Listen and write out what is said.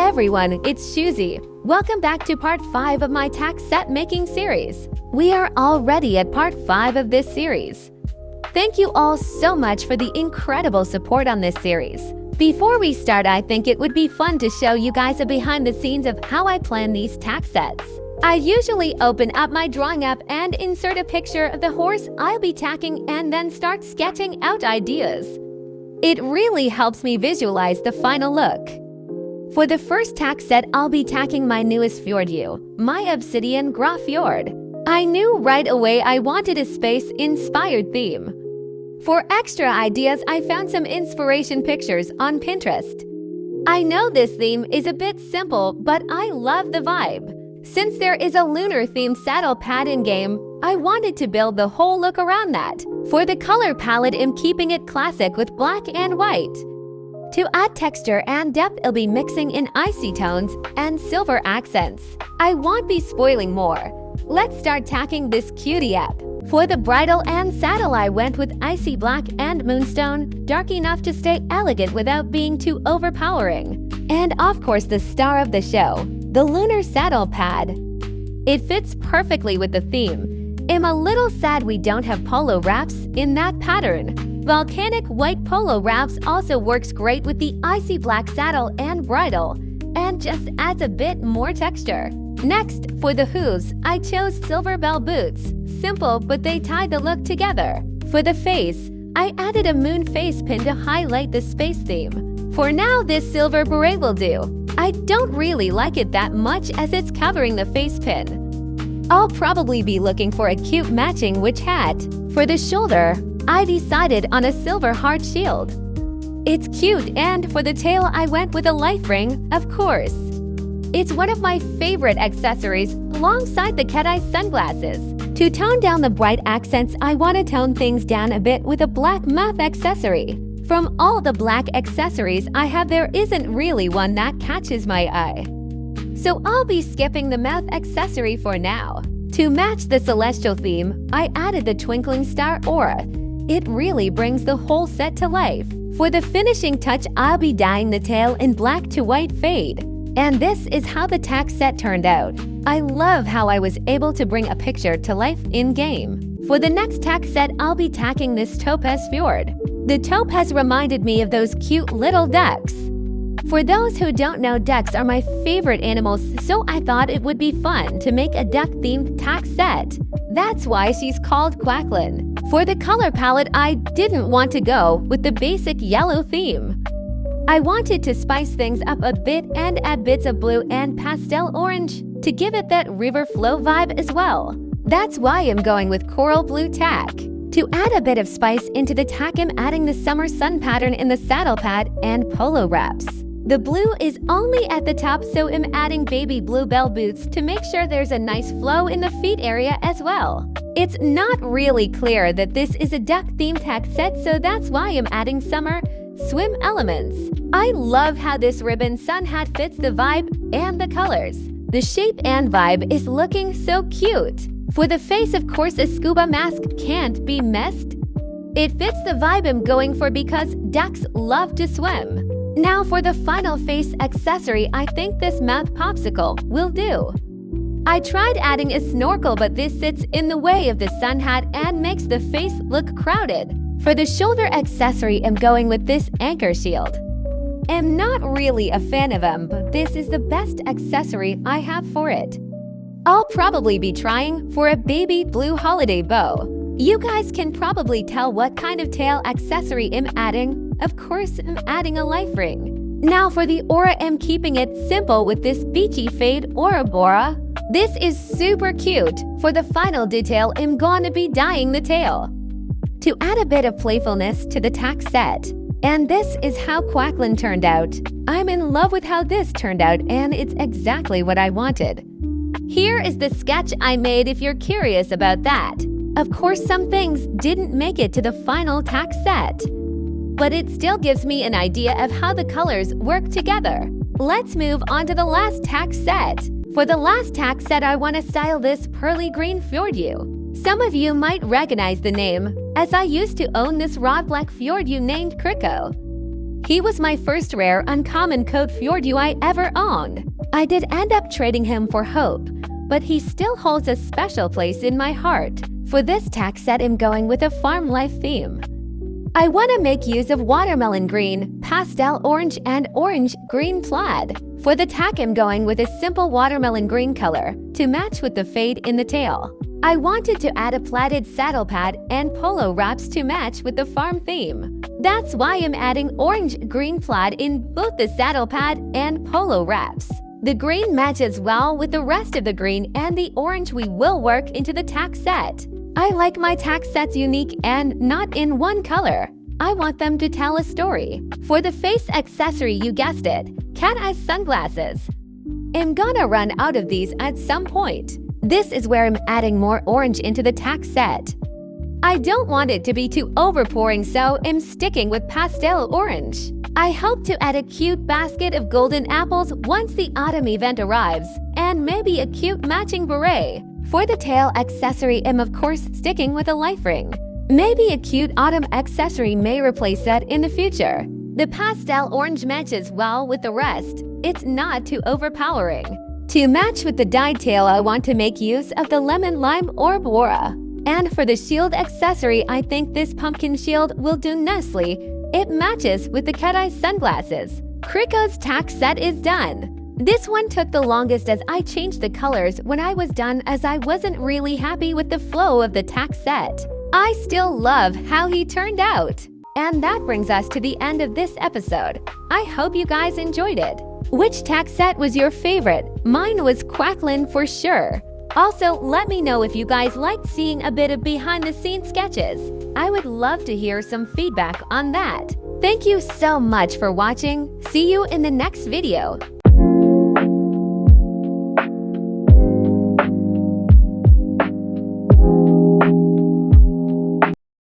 everyone, it's 𝓍�🐣. Welcome back to part 5 of my tack set making series. We are already at part 5 of this series. Thank you all so much for the incredible support on this series. Before we start, I think it would be fun to show you guys a behind the scenes of how I plan these tack sets. I usually open up my drawing app and insert a picture of the horse I'll be tacking and then start sketching out ideas. It really helps me visualize the final look. For the first tack set, I'll be tacking my newest fjord, my obsidian 𝓧𝍆🐼🧧. I knew right away I wanted a space-inspired theme. For extra ideas, I found some inspiration pictures on Pinterest. I know this theme is a bit simple, but I love the vibe. Since there is a lunar-themed saddle pad in-game, I wanted to build the whole look around that. For the color palette, I'm keeping it classic with black and white. To add texture and depth, I'll be mixing in icy tones and silver accents. I won't be spoiling more. Let's start tacking this cutie up. For the bridle and saddle, I went with icy black and moonstone, dark enough to stay elegant without being too overpowering. And of course, the star of the show, the lunar saddle pad. It fits perfectly with the theme. I'm a little sad we don't have polo wraps in that pattern. Volcanic white polo wraps also works great with the icy black saddle and bridle, and just adds a bit more texture. Next, for the hooves, I chose silver bell boots. Simple, but they tie the look together. For the face, I added a moon face pin to highlight the space theme. For now, this silver beret will do. I don't really like it that much as it's covering the face pin. I'll probably be looking for a cute matching witch hat. For the shoulder, I decided on a silver heart shield. It's cute, and for the tail, I went with a life ring, of course. It's one of my favorite accessories alongside the cat-eye sunglasses. To tone down the bright accents, I want to tone things down a bit with a black mouth accessory. From all the black accessories I have, there isn't really one that catches my eye. So I'll be skipping the mouth accessory for now. To match the celestial theme, I added the twinkling star aura. It really brings the whole set to life. For the finishing touch, I'll be dyeing the tail in black to white fade. And this is how the tack set turned out. I love how I was able to bring a picture to life in-game. For the next tack set, I'll be tacking this topaz fjord. The topaz reminded me of those cute little ducks. For those who don't know, ducks are my favorite animals, so I thought it would be fun to make a duck-themed tack set. That's why she's called 𝓧𝍆🐼🧧. For the color palette, I didn't want to go with the basic yellow theme. I wanted to spice things up a bit and add bits of blue and pastel orange to give it that river flow vibe as well. That's why I'm going with coral blue tack. To add a bit of spice into the tack, I'm adding the summer sun pattern in the saddle pad and polo wraps. The blue is only at the top, so I'm adding baby blue bell boots to make sure there's a nice flow in the feet area as well. It's not really clear that this is a duck-themed tack set, so that's why I'm adding summer swim elements. I love how this ribbon sun hat fits the vibe and the colors. The shape and vibe is looking so cute. For the face, of course, a scuba mask can't be missed. It fits the vibe I'm going for because ducks love to swim. Now for the final face accessory, I think this mouth popsicle will do. I tried adding a snorkel, but this sits in the way of the sun hat and makes the face look crowded. For the shoulder accessory, I'm going with this anchor shield. I'm not really a fan of them, but this is the best accessory I have for it. I'll probably be trying for a baby blue holiday bow. You guys can probably tell what kind of tail accessory I'm adding. Of course, I'm adding a life ring. Now for the aura, I'm keeping it simple with this beachy fade aura bora. This is super cute. For the final detail, I'm going to be dyeing the tail to add a bit of playfulness to the tack set. And this is how 𝓧𝍆🐼🧧 turned out. I'm in love with how this turned out, and it's exactly what I wanted. Here is the sketch I made if you're curious about that. Of course, some things didn't make it to the final tack set, but it still gives me an idea of how the colors work together. Let's move on to the last tack set. For the last tack set, I want to style this pearly green fjord. Some of you might recognize the name, as I used to own this raw black fjord named 𝓼𝍆🐼🧧. He was my first rare uncommon code fjord I ever owned. I did end up trading him for Hope, but he still holds a special place in my heart. For this tack set, I'm going with a farm life theme. I want to make use of watermelon green, pastel orange, and orange green plaid. For the tack, I'm going with a simple watermelon green color to match with the fade in the tail. I wanted to add a plaited saddle pad and polo wraps to match with the farm theme. That's why I'm adding orange green plaid in both the saddle pad and polo wraps. The green matches well with the rest of the green, and the orange we will work into the tack set. I like my tack sets unique and not in one color. I want them to tell a story. For the face accessory, you guessed it, cat eye sunglasses. I'm gonna run out of these at some point. This is where I'm adding more orange into the tack set. I don't want it to be too overpowering, so I'm sticking with pastel orange. I hope to add a cute basket of golden apples once the autumn event arrives, and maybe a cute matching beret. For the tail accessory, I'm of course sticking with a life ring. Maybe a cute autumn accessory may replace that in the future. The pastel orange matches well with the rest. It's not too overpowering. To match with the dyed tail, I want to make use of the lemon lime 𝥧𓤣𝑣𝓯. And for the shield accessory, I think this pumpkin shield will do nicely. It matches with the cat eye sunglasses. 𝓼𝍼𝑣𝓍𝑧 tack set is done. This one took the longest as I changed the colors when I was done, as I wasn't really happy with the flow of the tack set. I still love how he turned out. And that brings us to the end of this episode. I hope you guys enjoyed it. Which tack set was your favorite? Mine was 𝓼𝍼𝑣𝓍𝑧 for sure. Also, let me know if you guys liked seeing a bit of behind-the-scenes sketches. I would love to hear some feedback on that. Thank you so much for watching. See you in the next video.